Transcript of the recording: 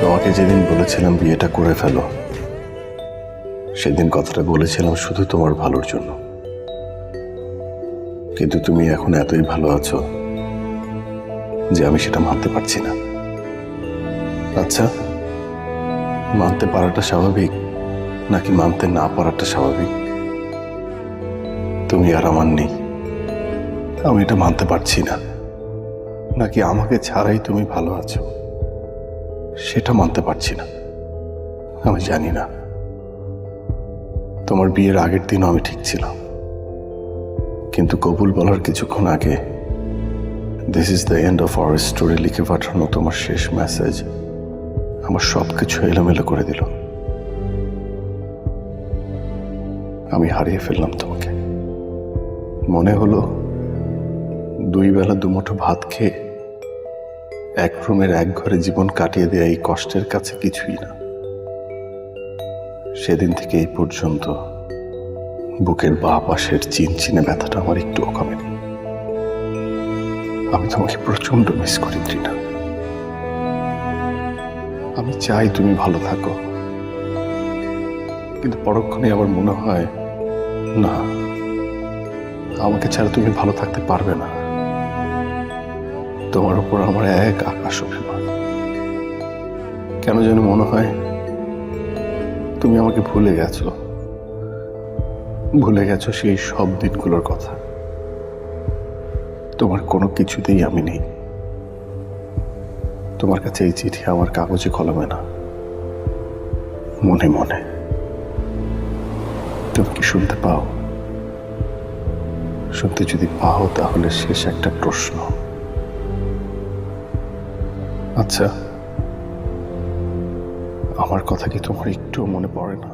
তোমাকে যেদিন বলেছিলাম বিয়েটা করে ফেলো, সেদিন কথাটা বলেছিলাম শুধু তোমার ভালোর জন্য। কিন্তু তুমি এখন এতই ভালো আছো যে আমি সেটা মানতে পারছি না। আচ্ছা, মানতে পারাটা স্বাভাবিক নাকি মানতে না পারাটা স্বাভাবিক? তুমি আর আমার নেই, আমি এটা মানতে পারছি না। নাকি আমাকে ছাড়াই তুমি ভালো আছো, সেটা মানতে পারছি না। আমি জানি না। তোমার বিয়ের আগের দিনও আমি ঠিক ছিলাম, কিন্তু কবুল বলার কিছুক্ষণ আগে this is the end of our story লিখে পাঠানো তোমার শেষ মেসেজ আমার সবকিছু এলোমেলো করে দিল। আমি হারিয়ে ফেললাম তোমাকে। মনে হলো দুই বেলা দুমুঠো ভাত খেয়ে এক রুমের এক ঘরে জীবন কাটিয়ে দেয়া এই কষ্টের কাছে কিছুই না। সেদিন থেকে এই পর্যন্ত বুকের বাঁ পাশের চিনচিনে ব্যথাটা আমার একটুও কমেনি। আমি তোমাকে প্রচন্ড মিস করি ত্রিনা। আমি চাই তুমি ভালো থাকো, কিন্তু পরক্ষণে আবার মনে হয় না, আমাকে ছাড়া তুমি ভালো থাকতে পারবে না। তোমার উপর আমার এক আকাশ অভিমান। কেন যেন মনে হয় তুমি আমাকে ভুলে গেছো সেই সব দিনগুলোর কথা। তোমার কোনো কিছুতেই আমি নেই। তোমার কাছে এই চিঠি আমার কাগজে কলমে না, মনে মনে। তুমি কি শুনতে পাও? শুনতে যদি পাও তাহলে শেষ একটা প্রশ্ন। আচ্ছা, আমার কথা কি তোমার একটুও মনে পড়ে না?